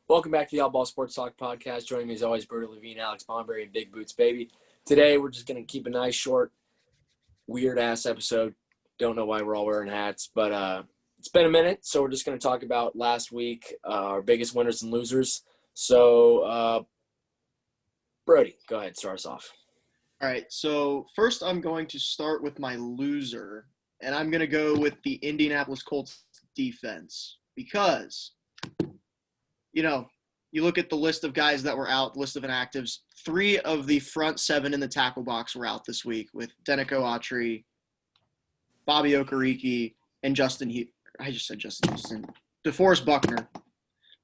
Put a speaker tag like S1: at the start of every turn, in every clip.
S1: Welcome back to the Outball Sports Talk podcast. Joining me as always, Brody Levine, Alex Bonberry, and Big Boots Baby. Today, we're just going to keep a nice, short, weird-ass episode. Don't know why we're all wearing hats, but it's been a minute, so we're just going to talk about last week, our biggest winners and losers. So, Brody, go ahead, start us off.
S2: All right, so first I'm going to start with my loser, and I'm going to go with the Indianapolis Colts defense because, you look at the list of guys that were out, list of inactives, 3 of the front 7 in the tackle box were out this week with Denico Autry, Bobby Okereke, and DeForest Buckner.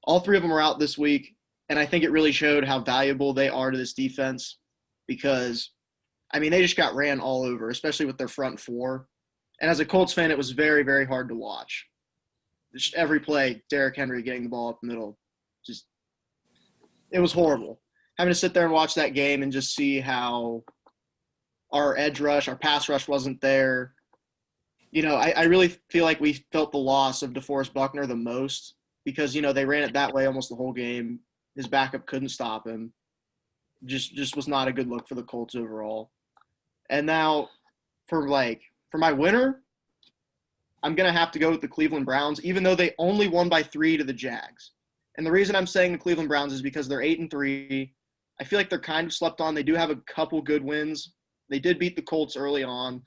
S2: All 3 of them were out this week, and I think it really showed how valuable they are to this defense because, they just got ran all over, especially with their front 4. And as a Colts fan, it was very, very hard to watch. Just every play, Derrick Henry getting the ball up the middle, it was horrible. Having to sit there and watch that game and just see how our edge rush, our pass rush wasn't there. I really feel like we felt the loss of DeForest Buckner the most because, they ran it that way almost the whole game. His backup couldn't stop him. Just was not a good look for the Colts overall. And now for my winner, I'm going to have to go with the Cleveland Browns, even though they only won by 3 to the Jags. And the reason I'm saying the Cleveland Browns is because they're 8-3. I feel like they're kind of slept on. They do have a couple good wins. They did beat the Colts early on.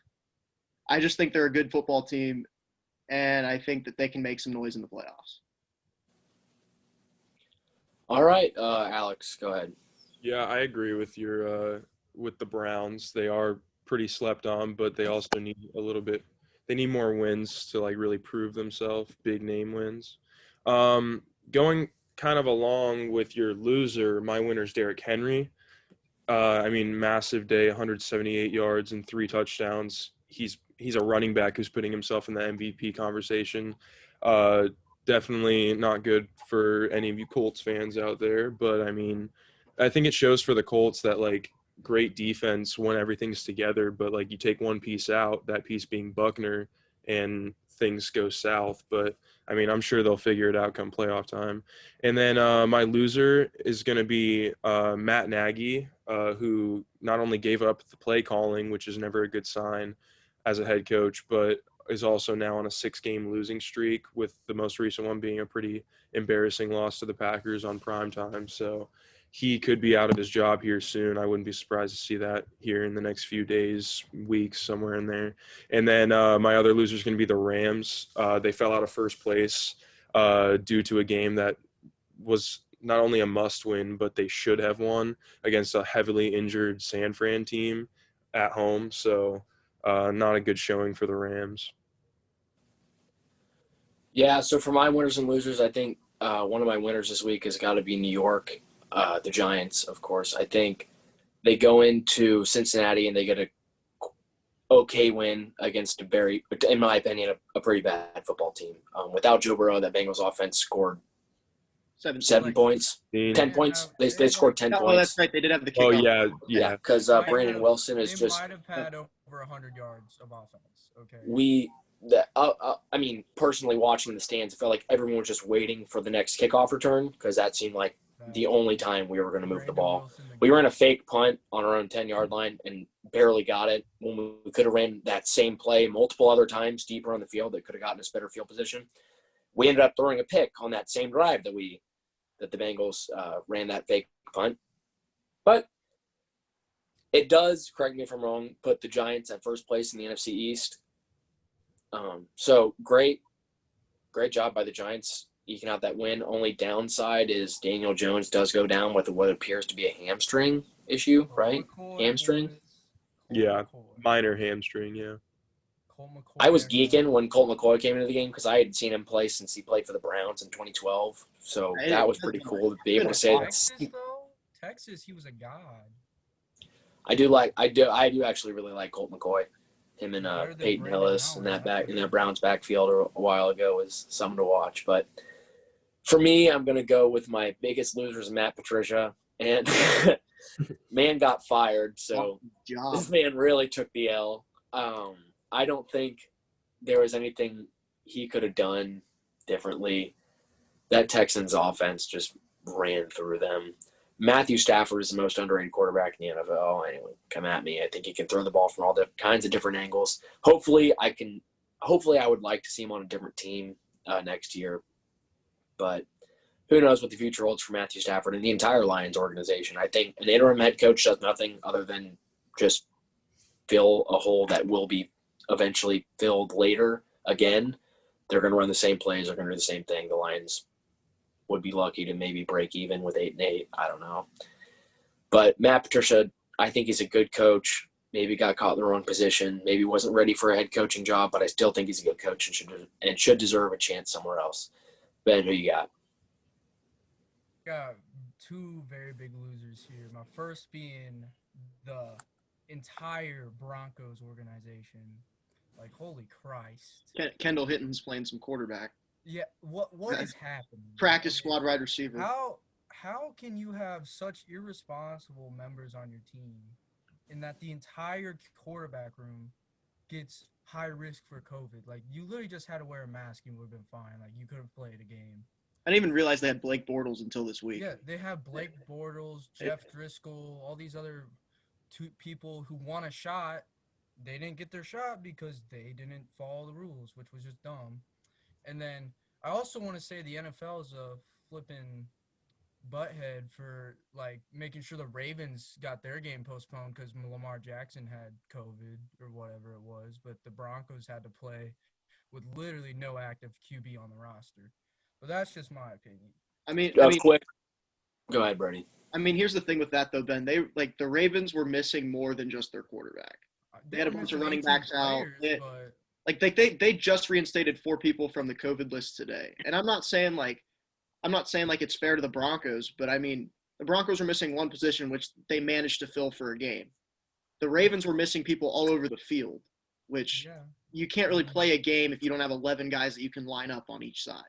S2: I just think they're a good football team, and I think that they can make some noise in the playoffs.
S1: All right, Alex, go ahead.
S3: Yeah, I agree with your with the Browns. They are pretty slept on, but they also need a little bit. They need more wins to really prove themselves, big name wins. Going kind of along with your loser, my winner's Derrick Henry. Massive day, 178 yards and 3 touchdowns. He's a running back who's putting himself in the MVP conversation. Definitely not good for any of you Colts fans out there, but I think it shows for the Colts that great defense when everything's together, but you take one piece out, that piece being Buckner, and things go south. But I'm sure they'll figure it out come playoff time. And then my loser is going to be Matt Nagy, who not only gave up the play calling, which is never a good sign as a head coach, but is also now on a 6-game losing streak, with the most recent one being a pretty embarrassing loss to the Packers on prime time. So he could be out of his job here soon. I wouldn't be surprised to see that here in the next few days, weeks, somewhere in there. And then my other loser is going to be the Rams. They fell out of first place due to a game that was not only a must-win, but they should have won against a heavily injured San Fran team at home. So not a good showing for the Rams.
S1: Yeah, so for my winners and losers, I think one of my winners this week has got to be New York. The Giants, of course. I think they go into Cincinnati and they get a okay win against in my opinion, a pretty bad football team. Without Joe Burrow, that Bengals offense scored 7 points, 10 points. They scored 10 points.
S2: Oh, that's right. They did have the
S3: kickoff.
S2: Oh,
S1: yeah. Because Brandon Wilson is just.
S4: They might have had over 100 yards of offense. Okay.
S1: Personally watching the stands, it felt like everyone was just waiting for the next kickoff return because that seemed like the only time we were going to move the ball. We ran a fake punt on our own 10-yard line and barely got it when we could have ran that same play multiple other times deeper on the field that could have gotten us better field position. We ended up throwing a pick on that same drive that the Bengals ran that fake punt. But it does, correct me if I'm wrong, put the Giants at first place in the NFC East. So great job by the Giants eking out that win. Only downside is Daniel Jones does go down with what appears to be a hamstring issue, right? Hamstring?
S3: Yeah, minor hamstring, yeah.
S1: I was geeking when Colt McCoy came into the game because I had seen him play since he played for the Browns in 2012. So that was pretty cool to be able to say that.
S4: Texas, he was a god.
S1: I do actually really like Colt McCoy. Him and Peyton Hillis in that Browns backfield a while ago was something to watch. But for me, I'm going to go with my biggest losers, Matt Patricia. And man got fired, so this man really took the L. I don't think there was anything he could have done differently. That Texans offense just ran through them. Matthew Stafford is the most underrated quarterback in the NFL. Anyone come at me. I think he can throw the ball from all kinds of different angles. Hopefully, I would like to see him on a different team next year. But who knows what the future holds for Matthew Stafford and the entire Lions organization. I think an interim head coach does nothing other than just fill a hole that will be eventually filled later again. They're going to run the same plays. They're going to do the same thing. The Lions would be lucky to maybe break even with 8-8. I don't know. But Matt Patricia, I think he's a good coach. Maybe got caught in the wrong position. Maybe wasn't ready for a head coaching job, but I still think he's a good coach and should deserve a chance somewhere else. Ben, who you got?
S4: Got two very big losers here. My first being the entire Broncos organization. Like, holy Christ.
S2: Kendall Hitton's playing some quarterback.
S4: Yeah, what is happening?
S2: Practice squad wide receiver.
S4: How can you have such irresponsible members on your team in that the entire quarterback room gets high risk for COVID? Like, you literally just had to wear a mask and would have been fine. Like, you could have played a game.
S2: I didn't even realize they had Blake Bortles until this week.
S4: Yeah, they have Blake Bortles, Jeff Driscoll, all these other two people who want a shot. They didn't get their shot because they didn't follow the rules, which was just dumb. And then I also want to say the NFL is a flipping butthead for, like, making sure the Ravens got their game postponed because Lamar Jackson had COVID or whatever it was. But the Broncos had to play with literally no active QB on the roster. But that's just my opinion.
S2: I mean,
S1: Quick. Go ahead, Brody.
S2: I mean, here's the thing with that, though, Ben. The Ravens were missing more than just their quarterback. They had a bunch of running backs out. They just reinstated 4 people from the COVID list today. And I'm not saying like it's fair to the Broncos, but I mean, the Broncos were missing one position, which they managed to fill for a game. The Ravens were missing people all over the field, which you can't really play a game if you don't have 11 guys that you can line up on each side.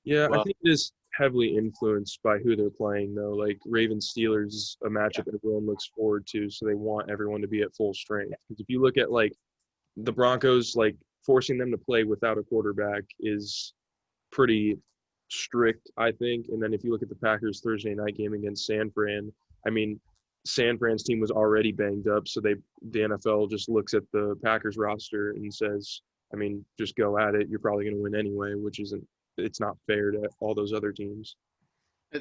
S3: Yeah, I think it is heavily influenced by who they're playing, though. Like, Ravens-Steelers is a matchup everyone looks forward to, so they want everyone to be at full strength. Because if you look at, like, the Broncos, like, forcing them to play without a quarterback is pretty strict, I think. And then if you look at the Packers Thursday night game against San Fran, I mean, San Fran's team was already banged up, so the NFL just looks at the Packers roster and says, I mean, just go at it. You're probably going to win anyway, which it's not fair to all those other teams.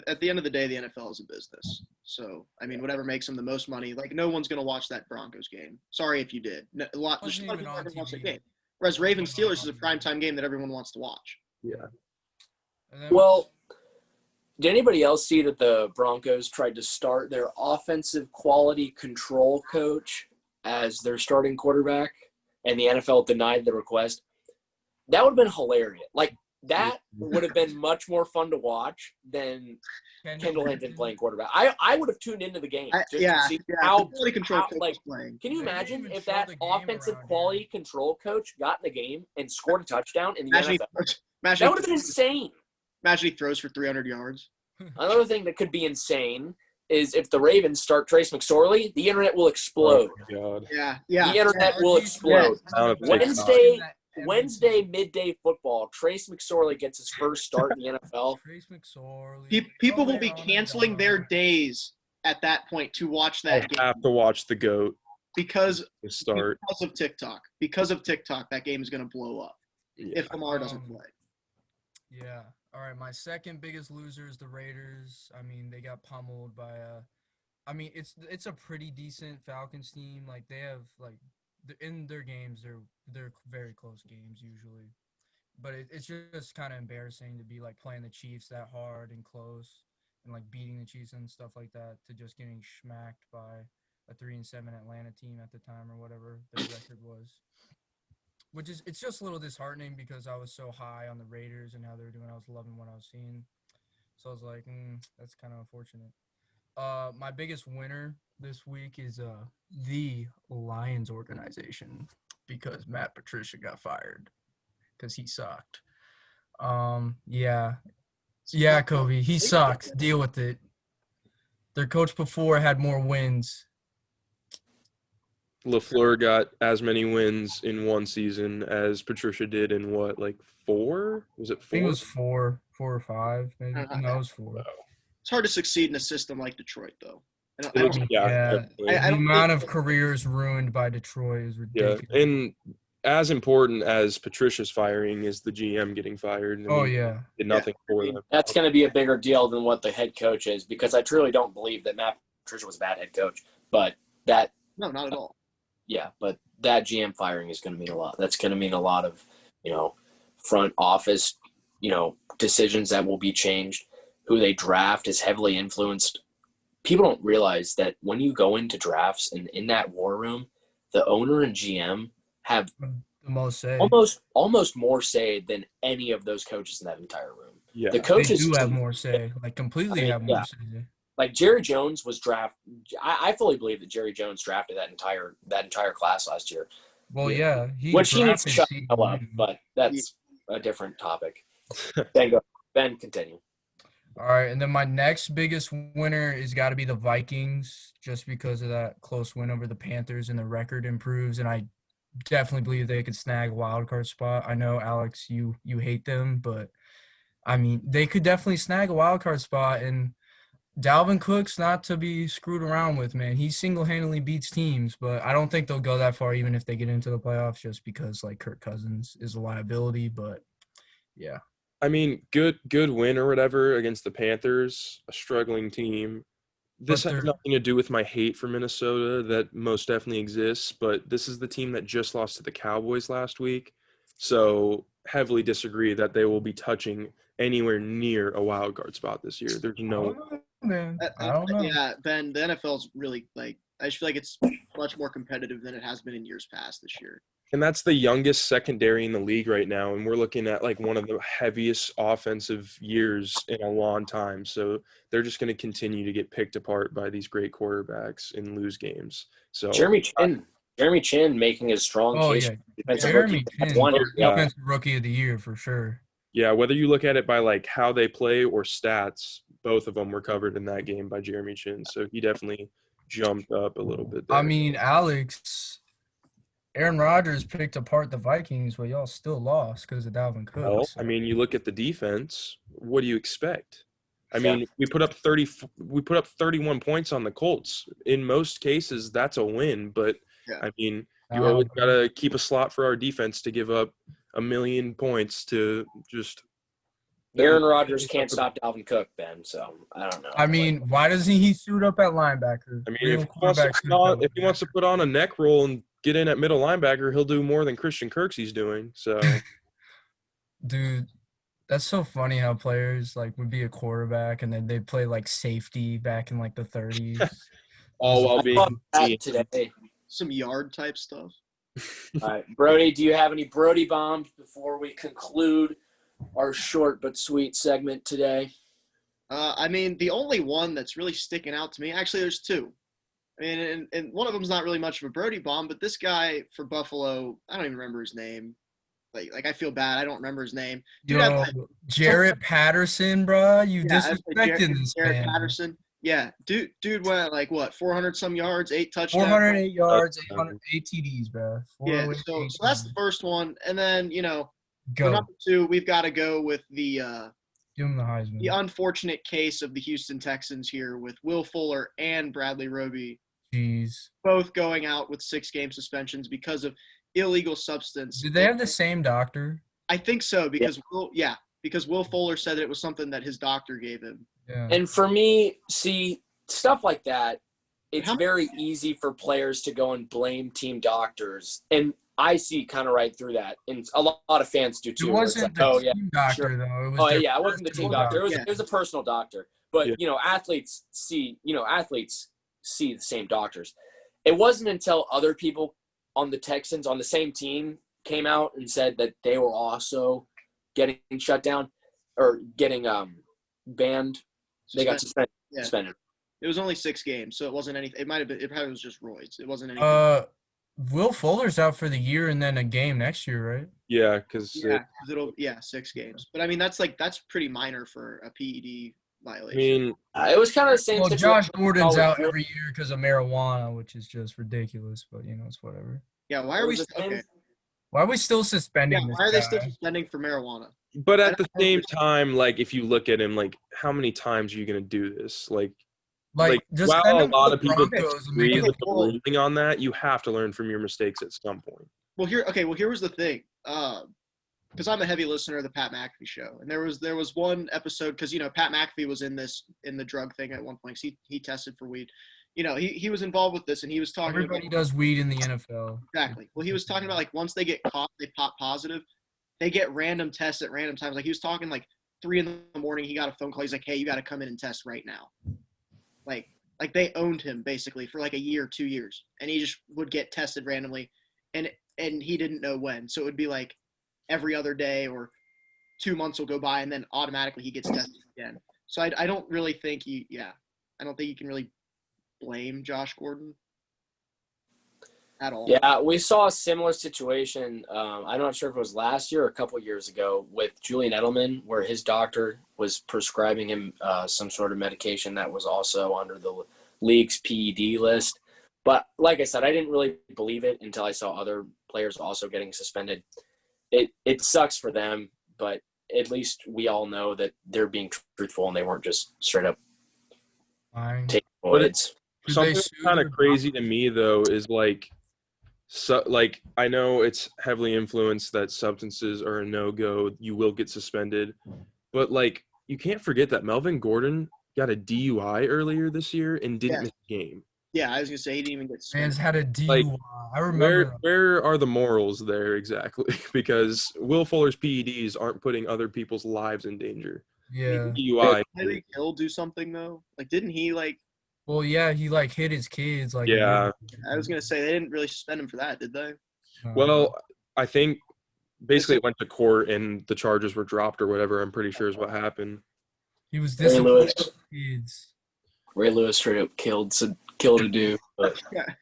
S2: At the end of the day, the NFL is a business. So, I mean, whatever makes them the most money, like, no one's going to watch that Broncos game. Sorry if you did. There's a lot of people that are going to watch that game. Whereas Ravens-Steelers is a primetime game that everyone wants to watch.
S3: Yeah.
S1: Well, did anybody else see that the Broncos tried to start their offensive quality control coach as their starting quarterback, and the NFL denied the request? That would have been hilarious. Like, that would have been much more fun to watch than Kendall Hinton playing quarterback. I would have tuned into the game to see how
S2: quality control coach
S1: like,
S2: playing.
S1: Can you imagine if that offensive quality control coach got in the game and scored a touchdown in the NFL? That would have been insane.
S2: Imagine he throws for 300 yards.
S1: Another thing that could be insane is if the Ravens start Trace McSorley, the internet will explode.
S3: Oh, God.
S2: Yeah.
S1: The internet will explode. Wednesday midday football. Trace McSorley gets his first start in the NFL.
S4: Trace McSorley.
S2: People will be canceling their days at that point to watch that game.
S3: Have to watch the GOAT
S2: because of TikTok. Because of TikTok, that game is going to blow up if Lamar doesn't play.
S4: Yeah. All right. My second biggest loser is the Raiders. I mean, they got pummeled by it's a pretty decent Falcons team. Like, they have, like, in their games, they're very close games usually, but it's just kind of embarrassing to be, like, playing the Chiefs that hard and close and, like, beating the Chiefs and stuff like that to just getting smacked by a 3-7 Atlanta team at the time or whatever their record was. It's just a little disheartening because I was so high on the Raiders and how they were doing. I was loving what I was seeing, so I was like, that's kind of unfortunate. My biggest winner this week is the Lions organization because Matt Patricia got fired because he sucked. Yeah, Kobe, he sucked. Deal with it. Their coach before had more wins.
S3: LaFleur got as many wins in one season as Patricia did in what, like 4? Was it 4?
S4: I think it was 4 or 5. Maybe. No, it was 4.
S2: it's hard to succeed in a system like Detroit, though. I
S3: It is,
S2: don't,
S3: definitely.
S2: I
S4: The
S2: don't
S4: amount
S2: think
S4: of careers ruined by Detroit is
S3: Yeah,
S4: ridiculous.
S3: and as important as Patricia's firing is the GM getting fired. I
S4: Oh
S3: mean,
S4: yeah,
S3: did nothing for them.
S1: That's going to be a bigger deal than what the head coach is, because I truly don't believe that Matt Patricia was a bad head coach. But that,
S2: no, not at all.
S1: yeah, but that GM firing is going to mean a lot. That's going to mean a lot of, front office, decisions that will be changed. Who they draft is heavily influenced. People don't realize that when you go into drafts and in that war room, the owner and GM have
S4: the most say.
S1: almost more say than any of those coaches in that entire room.
S3: Yeah,
S1: The
S4: They
S1: coaches
S4: do have more say, like completely have more say.
S1: Like Jerry Jones was drafted. I fully believe that Jerry Jones drafted that entire class last year,
S4: Well, yeah,
S1: which he needs to shut
S4: seed
S1: the hell up.
S4: one.
S1: But that's a different topic. Ben, continue.
S4: All right, and then my next biggest winner is got to be the Vikings, just because of that close win over the Panthers, and the record improves, and I definitely believe they could snag a wild card spot. I know, Alex, you hate them, but I mean they could definitely snag a wild card spot, and Dalvin Cook's not to be screwed around with, man. He single-handedly beats teams, but I don't think they'll go that far even if they get into the playoffs, just because like Kirk Cousins is a liability. But yeah.
S3: I mean, good win or whatever against the Panthers, a struggling team. This has nothing to do with my hate for Minnesota that most definitely exists, but this is the team that just lost to the Cowboys last week. So heavily disagree that they will be touching anywhere near a wild card spot this year. There's no.
S4: Man, I don't know.
S2: Yeah, Ben, the NFL's really I just feel like it's much more competitive than it has been in years past this year.
S3: And that's the youngest secondary in the league right now, and we're looking at like one of the heaviest offensive years in a long time. So they're just going to continue to get picked apart by these great quarterbacks and lose games. So
S1: Jeremy Chin making his strong case.
S4: Yeah. Jeremy Chin, defensive rookie of the year for sure.
S3: Yeah, whether you look at it by like how they play or stats, both of them were covered in that game by Jeremy Chin. So he definitely jumped up a little bit there.
S4: I mean, Alex, Aaron Rodgers picked apart the Vikings, but y'all still lost because of Dalvin Cook.
S3: Well, I mean, you look at the defense. What do you expect? I mean, we put up 31 points on the Colts. In most cases, that's a win. But I mean, you always gotta keep a slot for our defense to give up 1 million points to just.
S1: Aaron Rodgers can't stop Dalvin Cook, Ben. So I don't know.
S4: I mean, why doesn't he suit up at linebacker?
S3: I mean, if he wants to put on a neck roll and get in at middle linebacker, he'll do more than Christian Kirksey's doing. So,
S4: dude, that's so funny how players like would be a quarterback and then they play like safety back in like the 30s.
S3: All while being
S1: today.
S2: Some yard type stuff.
S1: All right, Brody, do you have any Brody bombs before we conclude our short but sweet segment today?
S2: I mean, the only one that's really sticking out to me, actually, there's two. I mean, and one of them's not really much of a Brody bomb, but this guy for Buffalo, I don't even remember his name. Like I feel bad. I don't remember his name. Dude,
S4: Jarrett Patterson, bro. You disrespected this
S2: Jarrett
S4: man.
S2: Patterson. Yeah, dude went like what, 400 some yards, 8 touchdowns.
S4: 408 yards, 800 TDs, bro.
S2: Yeah, so that's the first one, and then for number 2, we've got to go with the
S4: Heisman.
S2: Unfortunate case of the Houston Texans here with Will Fuller and Bradley Roby.
S4: Jeez.
S2: Both going out with 6-game suspensions because of illegal substance.
S4: Did they have the same doctor?
S2: I think so because Will Fuller said that it was something that his doctor gave him.
S4: Yeah.
S1: And for me, see, stuff like that, it's very easy for players to go and blame team doctors. And I see kind of right through that. And a lot of fans do too.
S4: It wasn't the team doctor, though. It was
S1: it wasn't the team doctor. It was a personal doctor. But, athletes see the same doctors. It wasn't until other people on the Texans on the same team came out and said that they were also getting shut down or getting banned. They got suspended.
S2: It was only 6 games, so it wasn't anything. It might have been. It probably was just roids. It wasn't anything.
S4: Will Fuller's out for the year and then a game next year, right?
S3: Yeah, because
S2: 6 games. But I mean, that's pretty minor for a PED violation.
S3: I mean,
S1: it was kind of the same.
S4: Well, Josh Gordon's out every year because of marijuana, which is just ridiculous. But it's whatever.
S2: Yeah, why are we?
S4: Why are we still suspending?
S2: Yeah, why are they still suspending for marijuana?
S3: But at the same time, like if you look at him, like how many times are you gonna do this? Like
S4: just
S3: while
S4: send
S3: a
S4: him to
S3: lot
S4: the
S3: of people
S4: Broncos and make
S3: agree
S4: it.
S3: with the ruling on that, you have to learn from your mistakes at some point.
S2: Well, here was the thing. Because I'm a heavy listener of the Pat McAfee show, and there was one episode because Pat McAfee was in the drug thing at one point. 'Cause he tested for weed. He was involved with this, and he was talking
S4: Everybody
S2: about
S4: does weed in the NFL.
S2: exactly. Well, he was talking about like once they get caught, they pop positive. They get random tests at random times. Like he was talking like 3 a.m. He got a phone call. He's like, "Hey, you got to come in and test right now." Like they owned him basically for like a year, 2 years, and he just would get tested randomly, and he didn't know when. So it would be like every other day or 2 months will go by, and then automatically he gets tested again. So I don't really think I don't think you can really blame Josh Gordon at all.
S1: Yeah, we saw a similar situation. I'm not sure if it was last year or a couple years ago with Julian Edelman, where his doctor was prescribing him some sort of medication that was also under the league's PED list. But like I said, I didn't really believe it until I saw other players also getting suspended. It sucks for them, but at least we all know that they're being truthful and they weren't just straight up taking voids.
S3: Something that's kind of crazy to me though is like I know it's heavily influenced that substances are a no-go, you will get suspended, but like you can't forget that Melvin Gordon got a DUI earlier this year and didn't miss a game.
S2: Yeah, I was gonna say he didn't even get suspended.
S4: Man's had a DUI.
S3: Like,
S4: I remember.
S3: Where are the morals there exactly? Because Will Fuller's PEDs aren't putting other people's lives in danger.
S4: Yeah.
S3: DUI.
S2: Did Tyreek Hill do something though? Like, didn't he like?
S4: Well, yeah, he like hit his kids. Like,
S3: Yeah.
S2: I was gonna say they didn't really suspend him for that, did they?
S3: Well, I think basically it went to court and the charges were dropped or whatever. I'm pretty sure is what happened.
S4: He was disappointed with kids.
S1: Ray Lewis straight up killed a dude. But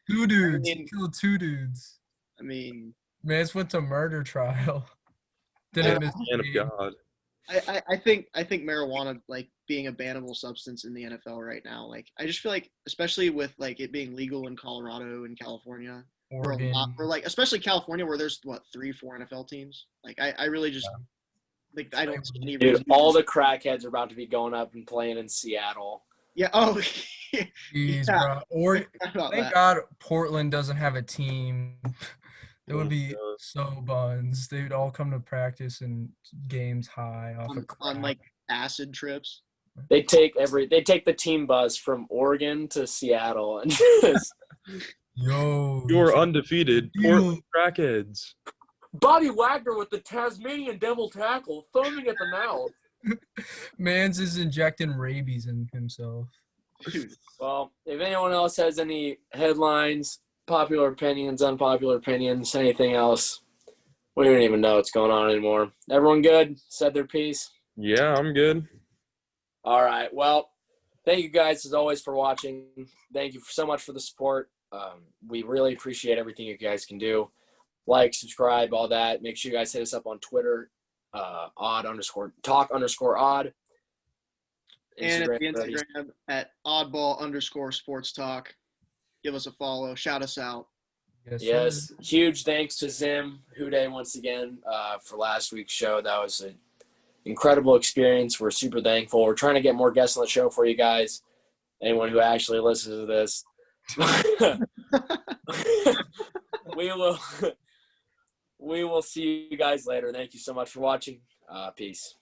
S4: Two dudes. He killed 2 dudes.
S2: I mean,
S4: Mans went to murder trial. Didn't miss
S3: Man of God.
S2: I think marijuana like being a bannable substance in the NFL right now. Like I just feel like, especially with like it being legal in Colorado and California,
S4: Oregon.
S2: or like especially California where there's 3-4 NFL teams. Like I really just like I don't see any reason.
S1: Dude, all the crackheads are about to be going up and playing in Seattle.
S2: Yeah. Oh.
S4: Jeez,
S2: Yeah.
S4: bro.
S2: Thank
S4: Thank God Portland doesn't have a team. It would be so buns. They would all come to practice and games high off of
S2: on like acid trips.
S1: They take the team bus from Oregon to Seattle and just
S3: You're undefeated. Portland crackheads.
S1: Bobby Wagner with the Tasmanian devil tackle, foaming at the mouth.
S4: Mans is injecting rabies in himself.
S1: Well, if anyone else has any headlines, popular opinions, unpopular opinions, anything else, we don't even know what's going on anymore. Everyone good? Said their piece?
S3: Yeah, I'm good.
S1: All right. Well, thank you guys as always for watching. Thank you so much for the support. We really appreciate everything you guys can do. Like, subscribe, all that. Make sure you guys hit us up on Twitter, talk_odd.
S2: And at the Instagram at oddball_sports talk. Give us a follow. Shout us out.
S1: Yes. Huge thanks to Zim Huday once again for last week's show. That was an incredible experience. We're super thankful. We're trying to get more guests on the show for you guys. Anyone who actually listens to this. We will see you guys later. Thank you so much for watching. Peace.